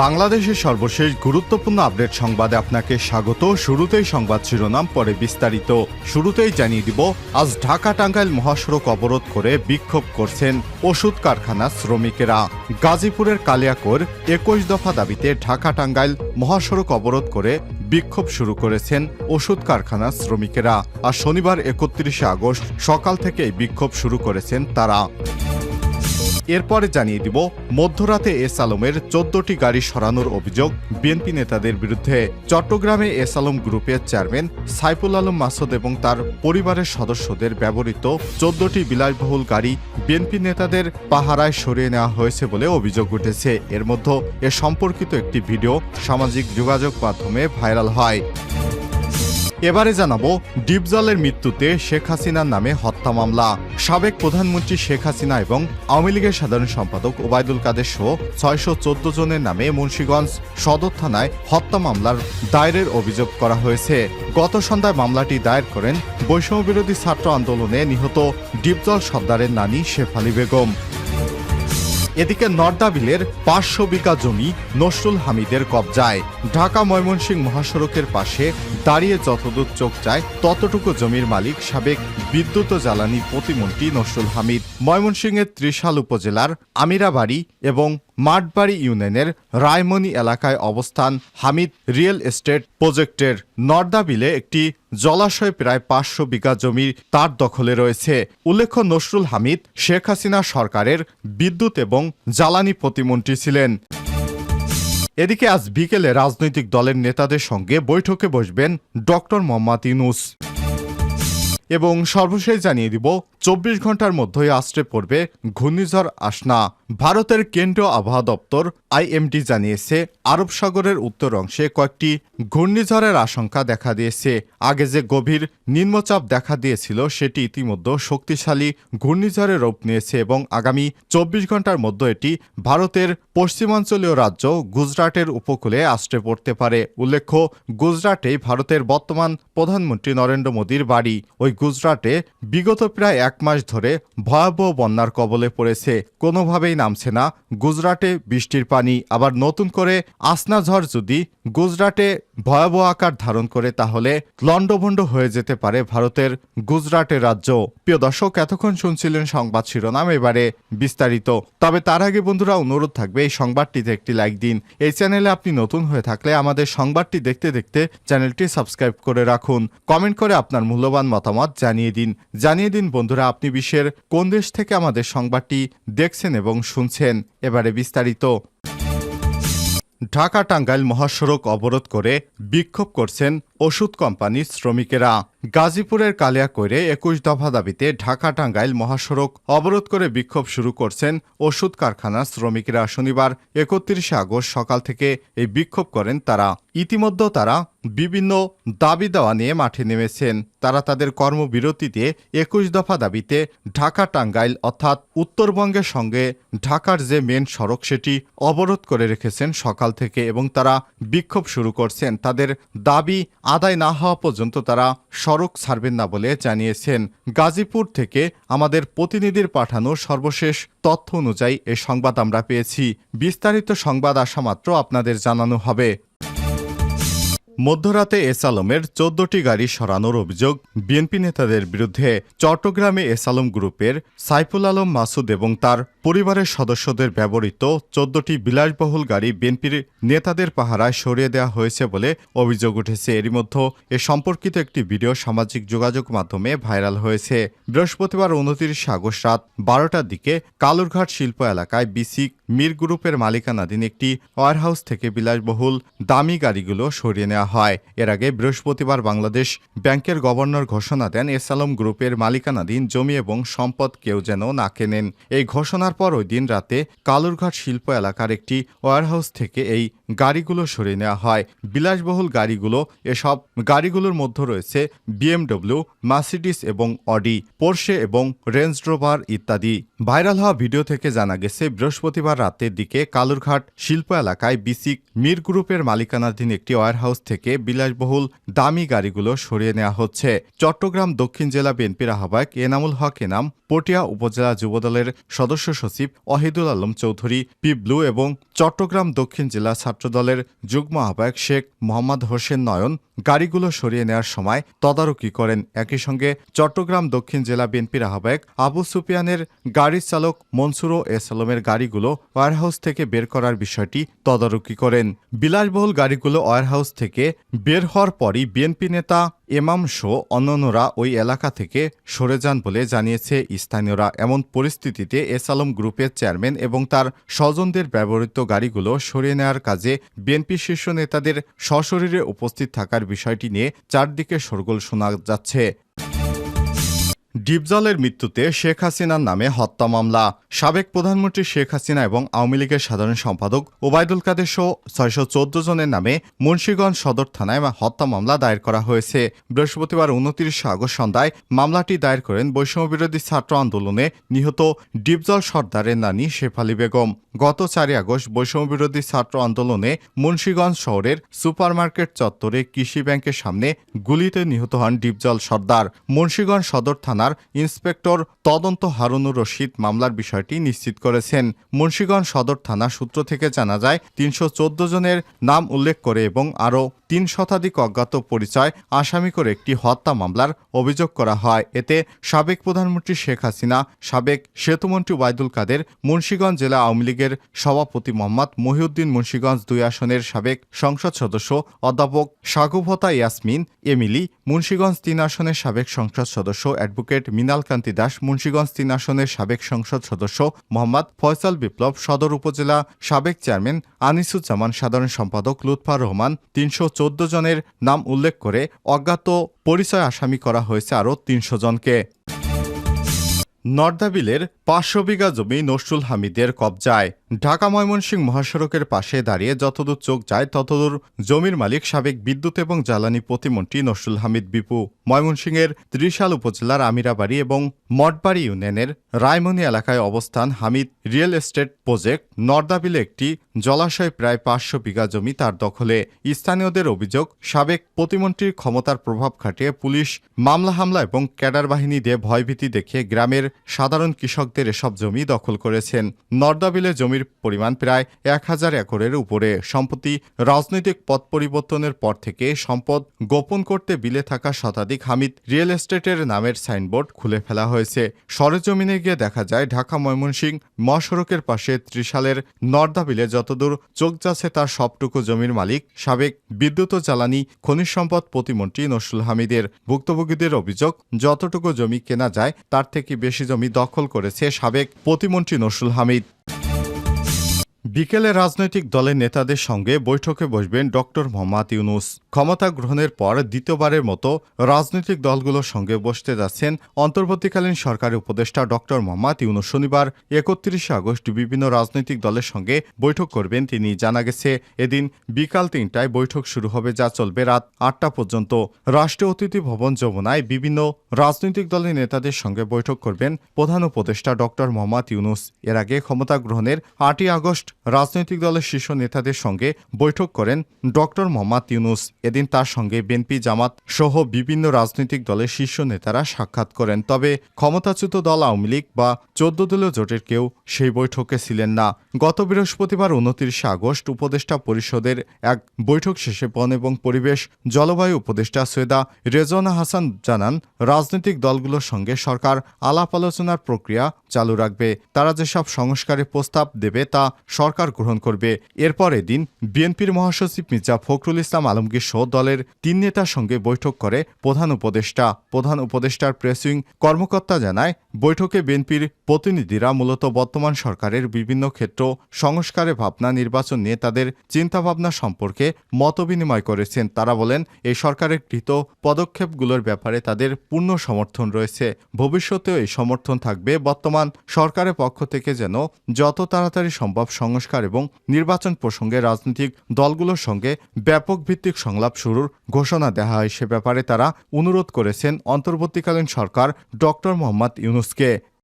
বাংলাদেশের সর্বশেষ গুরুত্বপূর্ণ আপডেট সংবাদে আপনাকে স্বাগত। শুরুতেই সংবাদ শিরোনাম, পরে বিস্তারিত। শুরুতেই জানিয়ে দিব, আজ ঢাকা টাঙ্গাইল মহাসড়ক অবরোধ করে বিক্ষোভ করছেন ওষুধ কারখানা শ্রমিকেরা। গাজীপুরের কালিয়াকৈর ২১ দফা দাবিতে ঢাকা টাঙ্গাইল মহাসড়ক অবরোধ করে বিক্ষোভ শুরু করেছেন ওষুধ কারখানা শ্রমিকেরা। আর শনিবার ৩১ আগস্ট সকাল থেকে এই বিক্ষোভ শুরু করেছেন তারা। এরপরে জানিয়ে দিব, মধ্যরাতে এস আলমের ১৪টি গাড়ি সরানোর অভিযোগ বিএনপি নেতাদের বিরুদ্ধে। চট্টগ্রামে এস আলম গ্রুপের চেয়ারম্যান সাইফুল আলম মাসুদ এবং তার পরিবারের সদস্যদের ব্যবহৃত ১৪টি বিলাসবহুল গাড়ি বিএনপি নেতাদের পাহারায় সরিয়ে নেওয়া হয়েছে বলে অভিযোগ উঠেছে। এর মধ্যে এ সম্পর্কিত একটি ভিডিও সামাজিক যোগাযোগ মাধ্যমে ভাইরাল হয়। এবারে জানাবো, ডিপজলের মৃত্যুতে শেখ হাসিনার নামে হত্যা মামলা। সাবেক প্রধানমন্ত্রী শেখ হাসিনা এবং আওয়ামী লীগের সাধারণ সম্পাদক ওবায়দুল কাদের সহ ৬১৪ জনের নামে মুন্সিগঞ্জ সদর থানায় হত্যা মামলার দায়েরের অভিযোগ করা হয়েছে। গত সন্ধ্যায় মামলাটি দায়ের করেন বৈষম্যবিরোধী ছাত্র আন্দোলনে নিহত ডিপজল সর্দারের নানি শেফালী বেগম। এদিকে নর্দাবিলের ৫০০ বিঘা জমি নসরুল হামিদের কবজায়। ঢাকা ময়মনসিংহ মহাসড়কের পাশে দাঁড়িয়ে যতদূর চোখ যায় ততটুকু জমির মালিক সাবেক বিদ্যুৎ ও জ্বালানি প্রতিমন্ত্রী নসরুল হামিদ। ময়মনসিংহের ত্রিশাল উপজেলার আমিরাবাড়ি এবং মাঠবাড়ি ইউনিয়নের রায়মনি এলাকায় অবস্থান হামিদ রিয়েল এস্টেট প্রজেক্টের। নর্দাবিলে একটি জলাশয় প্রায় ৫০০ বিঘা জমির তার দখলে রয়েছে। উল্লেখ্য, নসরুল হামিদ শেখ হাসিনা সরকারের বিদ্যুৎ এবং জ্বালানি প্রতিমন্ত্রী ছিলেন। এদিকে আজ বিকেলে রাজনৈতিক দলের নেতাদের সঙ্গে বৈঠকে বসবেন ডক্টর মোহাম্মদ ইউনূস। এবং সর্বশেষ জানিয়ে দিব, ২৪ ঘন্টার মধ্যেই আছড়ে পড়বে ঘূর্ণিঝড় আসনা। ভারতের কেন্দ্রীয় আবহাওয়া দপ্তর আইএমডি জানিয়েছে, আরব সাগরের উত্তর অংশে কয়েকটি ঘূর্ণিঝড়ের আশঙ্কা দেখা দিয়েছে। আগে যে গভীর নিম্নচাপ দেখা দিয়েছিল সেটি ইতিমধ্যে শক্তিশালী ঘূর্ণিঝড়ে রূপ নিয়েছে এবং আগামী ২৪ ঘন্টার মধ্যে এটি ভারতের পশ্চিমাঞ্চলীয় রাজ্য গুজরাটের উপকূলে আছড়ে পড়তে পারে। উল্লেখ্য, গুজরাটেই ভারতের বর্তমান প্রধানমন্ত্রী নরেন্দ্র মোদীর বাড়ি। ওই গুজরাটে বিগত প্রায় ১ মাস ধরে ভয়াবহ বন্যার কবলে পড়েছে। কোনোভাবেই নামছে না গুজরাটে বৃষ্টির পানি। আবার নতুন করে আসনা ঝড় যদি গুজরাটে ভয়াবহ আকার ধারণ করে তাহলে লণ্ডভণ্ড হয়ে যেতে পারে ভারতের গুজরাটের রাজ্য। প্রিয় দর্শক, এতক্ষণ শুনছিলেন সংবাদ শিরোনাম, এবারে বিস্তারিত। তবে তার আগে বন্ধুরা, অনুরোধ থাকবে এই সংবাদটিতে একটি লাইক দিন। এই চ্যানেলে আপনি নতুন হয়ে থাকলে আমাদের সংবাদটি দেখতে দেখতে চ্যানেলটি সাবস্ক্রাইব করে রাখুন। কমেন্ট করে আপনার মূল্যবান মতামত জানিয়ে দিন বন্ধুরা, আপনি বিশ্বের কোন দেশ থেকে আমাদের সংবাদটি দেখছেন এবং শুনছেন। এবারে বিস্তারিত। ঢাকা টাঙ্গাইল মহাসড়ক অবরোধ করে বিক্ষোভ করছেন ওষুধ কোম্পানির শ্রমিকেরা। গাজীপুরের কালিয়াকৈরে ২১ দফা দাবিতে ঢাকা টাঙ্গাইল মহাসড়ক অবরোধ করে বিক্ষোভ শুরু করছেন ওষুধ কারখানার শ্রমিকেরা। শনিবার ৩১ আগস্ট সকাল থেকে এই বিক্ষোভ করেন তারা। ইতিমধ্যে তারা বিভিন্ন দাবি দেওয়া নিয়ে মাঠে নেমেছেন। তারা তাদের কর্মবিরতি দিয়ে ২১ দফা দাবিতে ঢাকা টাঙ্গাইল অর্থাৎ উত্তরবঙ্গের সঙ্গে ঢাকার যে মেন সড়ক সেটি অবরোধ করে রেখেছেন সকাল থেকে এবং তারা বিক্ষোভ শুরু করছেন। তাদের দাবি আদায় না হওয়া পর্যন্ত তারা সড়ক ছাড়বেন না বলে জানিয়েছেন। গাজীপুর থেকে আমাদের প্রতিনিধির পাঠানো সর্বশেষ তথ্য অনুযায়ী এ সংবাদ আমরা পেয়েছি। বিস্তারিত সংবাদ আসা মাত্র আপনাদের জানানো হবে। মধ্যরাতে এস আলমের ১৪টি গাড়ি সরানোর অভিযোগ বিএনপি নেতাদের বিরুদ্ধে। চট্টগ্রামে এস আলম গ্রুপের সাইফুল আলম মাসুদ এবং তার পরিবারের সদস্যদের ব্যবহৃত ১৪টি বিলাসবহুল গাড়ি বিএনপির নেতাদের পাহারায় সরিয়ে দেওয়া হয়েছে বলে অভিযোগ উঠেছে। এরই মধ্যে এ সম্পর্কিত একটি ভিডিও সামাজিক যোগাযোগ মাধ্যমে ভাইরাল হয়েছে। বৃহস্পতিবার ২৯ আগস্ট রাত ১২টার দিকে কালুরঘাট শিল্প এলাকায় বিসিক মির গ্রুপের মালিকানাধীন একটি ওয়ারহাউস থেকে বিলাসবহুল দামি গাড়িগুলো সরিয়ে নেওয়া হয়। এর আগে বৃহস্পতিবার বাংলাদেশ ব্যাংকের গভর্নর ঘোষণা দেন, এস আলম গ্রুপের মালিকানাধীন জমি এবং সম্পদ কেউ যেন না কেনেন। এই ঘোষণার পর ওই দিন রাতে কালুরঘাট শিল্প এলাকার একটি ওয়ারহাউস থেকে এই গাড়িগুলো সরিয়ে নেওয়া হয়। বিলাসবহুল গাড়িগুলো, এসব গাড়িগুলোর মধ্যে রয়েছে BMW, মার্সিডিস এবং অডি, পোর্শে এবং রেঞ্জ রোভার ইত্যাদি। ভাইরাল হওয়া ভিডিও থেকে জানা গেছে, বৃহস্পতিবার রাতের দিকে কালুরঘাট শিল্প এলাকায় বিসিক মির গ্রুপের মালিকানাধীন একটি ওয়্যারহাউস থেকে বিলাসবহুল দামি গাড়িগুলো সরিয়ে নেওয়া হচ্ছে। চট্টগ্রাম দক্ষিণ জেলা বিএনপির আহ্বায়ক এনামুল হক এনাম, পটিয়া উপজেলা যুবদলের সদস্য সচিব ওয়াহিদুল আলম চৌধুরী পিবলু এবং চট্টগ্রাম দক্ষিণ জেলা ছাত্রদলের যুগ্ম আহ্বায়ক শেখ মোহাম্মদ হোসেন নয়ন গাড়িগুলো সরিয়ে নেওয়ার সময় তদারকি করেন। একই সঙ্গে চট্টগ্রাম দক্ষিণ জেলা বিএনপির আহ্বায়ক আবু সুফিয়ানের গাড়ির চালক মনসুর এস আলমের গাড়িগুলো ওয়্যারহাউস থেকে বের করার বিষয়টি তদারকি করেন। বিলাসবহুল গাড়িগুলো ওয়্যারহাউস থেকে বের হওয়ার পরই বিএনপি নেতা এমাম শো অন্যান্যরা ওই এলাকা থেকে সরে যান বলে জানিয়েছে স্থানীয়রা। এমন পরিস্থিতিতে এস আলম গ্রুপের চেয়ারম্যান এবং তার স্বজনদের ব্যবহৃত গাড়িগুলো সরিয়ে নেওয়ার কাজে বিএনপি শীর্ষ নেতাদের সশরীরে উপস্থিত থাকার বিষয়টি নিয়ে চারদিকে শোরগোল শোনা যাচ্ছে। ডিপজলের মৃত্যুতে শেখ হাসিনার নামে হত্যা মামলা। সাবেক প্রধানমন্ত্রী শেখ হাসিনা এবং আওয়ামী লীগের সাধারণ সম্পাদক ওবায়দুল কাদের সহ 614 জনের নামে মুন্সিগঞ্জ সদর থানায় হত্যা মামলা দায়ের করা হয়েছে। বৃহস্পতিবার 29 আগস্ট সন্ধ্যায় মামলাটি দায়ের করেন বৈষম্যবিরোধী ছাত্র আন্দোলনে নিহত ডিপজল সর্দারের নানি শেফালী বেগম। গত 4 আগস্ট বৈষম্যবিরোধী ছাত্র আন্দোলনে মুন্সিগঞ্জ শহরের সুপারমার্কেট চত্বরে কৃষি ব্যাংকের সামনে গুলিতে নিহত হন ডিপজল সর্দার। মুন্সিগঞ্জ সদর থানার ইন্সপেক্টর তদন্ত হারুনুর রশিদ মামলার বিষয়টি নিশ্চিত করেছেন। মুন্সিগঞ্জ সদর থানা সূত্র থেকে জানা যায়, 314 জনের নাম উল্লেখ করে এবং আরও 3 শতাধিক অজ্ঞাত পরিচয় আসামি করে একটি হত্যা মামলার অভিযোগ করা হয়। এতে সাবেক প্রধানমন্ত্রী শেখ হাসিনা, সাবেক সেতুমন্ত্রী ওবায়দুল কাদের, মুন্সিগঞ্জ জেলা আওয়ামী লীগের সভাপতি মোহাম্মদ মহিউদ্দিন, মুন্সিগঞ্জ 2 আসনের সাবেক সংসদ সদস্য অধ্যাপক সাগুভতা ইয়াসমিন এমিলি, মুন্সিগঞ্জ 3 আসনের সাবেক সংসদ সদস্য অ্যাডভোকেট মৃণাল কান্তি দাস, মুন্সিগঞ্জ 3 আসনের সাবেক সংসদ সদস্য মোহাম্মদ ফয়সাল বিপ্লব, সদর উপজেলা সাবেক চেয়ারম্যান আনিসুজ্জামান, সাধারণ সম্পাদক লুৎফর রহমান। 314 জনের নাম উল্লেখ করে অজ্ঞাত পরিচয় আসামি করা হয়েছে আরও 300 জনকে। নর্দাবিলের 500 বিঘা জমি নসরুল হামিদের কবজায়। ঢাকা ময়মনসিংহ মহাসড়কের পাশে দাঁড়িয়ে যতদূর চোখ যায় ততদূর জমির মালিক সাবেক বিদ্যুৎ এবং জ্বালানি প্রতিমন্ত্রী নসরুল হামিদ বিপু। ময়মনসিংহের ত্রিশাল উপজেলার আমিরাবাড়ি এবং মঠবাড়ি ইউনিয়নের রায়মনি এলাকায় অবস্থান হামিদ রিয়েল এস্টেট প্রজেক্ট। নর্দাবিলে একটি জলাশয় প্রায় 500 বিঘা জমি তার দখলে। স্থানীয়দের অভিযোগ, সাবেক প্রতিমন্ত্রীর ক্ষমতার প্রভাব খাটিয়ে পুলিশ মামলা হামলা এবং ক্যাডার বাহিনী দিয়ে ভয়ভীতি দেখিয়ে গ্রামের সাধারণ কৃষকদের এসব জমি দখল করেছেন। নর্দাবিলে জমির পরিমাণ প্রায় 1000 একরের উপরে। সম্প্রতি রাজনৈতিক পথ পরিবর্তনের পর থেকে সম্পদ গোপন করতে বিলে থাকা শতাধিক হামিদ রিয়েল এস্টেটের নামের সাইনবোর্ড খুলে ফেলা হয়েছে। সরেজমিনে গিয়ে দেখা যায়, ঢাকা ময়মনসিংহ মহাসড়কের পাশে ত্রিশালের নর্দাবিলে যতদূর চোখ যাচ্ছে তার সবটুকু জমির মালিক সাবেক বিদ্যুৎ ও জ্বালানি খনিজ সম্পদ প্রতিমন্ত্রী নসরুল হামিদের। ভুক্তভোগীদের অভিযোগ, যতটুকু জমি কেনা যায় তার থেকে বেশি জমি দখল করেছে সাবেক প্রতিমন্ত্রী নসরুল হামিদ। বিকেলে রাজনৈতিক দলের নেতাদের সঙ্গে বৈঠকে বসবেন ডক্টর মোহাম্মদ ইউনূস। ক্ষমতা গ্রহণের পর দ্বিতীয়বারের মতো রাজনৈতিক দলগুলোর সঙ্গে বসতে যাচ্ছেন অন্তর্বর্তীকালীন সরকারের উপদেষ্টা ডক্টর মোহাম্মদ ইউনূস। শনিবার 31 আগস্ট বিভিন্ন রাজনৈতিক দলের সঙ্গে বৈঠক করবেন তিনি। জানা গেছে, এদিন বিকাল 3টায় বৈঠক শুরু হবে, যা চলবে রাত 8টা পর্যন্ত। রাষ্ট্রীয় অতিথি ভবন যমুনায় বিভিন্ন রাজনৈতিক দলের নেতাদের সঙ্গে বৈঠক করবেন প্রধান উপদেষ্টা ডক্টর মোহাম্মদ ইউনূস। এর আগে ক্ষমতা গ্রহণের 8ই আগস্ট রাজনৈতিক দলের শীর্ষ নেতাদের সঙ্গে বৈঠক করেন ডক্টর মোহাম্মদ ইউনূস। এদিন তার সঙ্গে বিএনপি, জামাত সহ বিভিন্ন রাজনৈতিক দলের শীর্ষ নেতারা সাক্ষাৎ করেন। তবে ক্ষমতাচ্যুত দল আওয়ামী লীগ বা 14 দলীয় জোটের কেউ সেই বৈঠকে ছিলেন না। গত বৃহস্পতিবার 29 আগস্ট উপদেষ্টা পরিষদের এক বৈঠক শেষে বন এবং পরিবেশ জলবায়ু উপদেষ্টা সৈয়দা রেজওয়ানা হাসান জানান, রাজনৈতিক দলগুলোর সঙ্গে সরকার আলাপ আলোচনার প্রক্রিয়া চালু রাখবে। তারা যেসব সংস্কারের প্রস্তাব দেবে তা সরকার গ্রহণ করবে। এরপর এদিন বিএনপির মহাসচিব মির্জা ফখরুল ইসলাম আলমগীর সহ দলের 3 নেতার সঙ্গে বৈঠক করে প্রধান উপদেষ্টা। প্রধান উপদেষ্টার প্রেসিং কর্মকর্তা জানায়, বৈঠকে বিএনপির প্রতিনিধিরা মূলত বর্তমান সরকারের বিভিন্ন ক্ষেত্র সংস্কারের ভাবনা, নির্বাচন নিয়ে তাদের চিন্তাভাবনা সম্পর্কে মতবিনিময় করেছেন। তারা বলেন, এই সরকারের গৃহীত পদক্ষেপগুলোর ব্যাপারে তাদের পূর্ণ সমর্থন রয়েছে, ভবিষ্যতেও এই সমর্থন থাকবে। বর্তমান সরকারের পক্ষ থেকে যেন যত তাড়াতাড়ি সম্ভব সংস্কার এবং নির্বাচন প্রসঙ্গে রাজনৈতিক দলগুলোর সঙ্গে ব্যাপক ভিত্তিক সংলাপ শুরুর ঘোষণা দেওয়া হয়। সে ব্যাপারে তারা অনুরোধ করেছেন অন্তর্বর্তীকালীন সরকার ডক্টর মোহাম্মদ ইউনূসকে।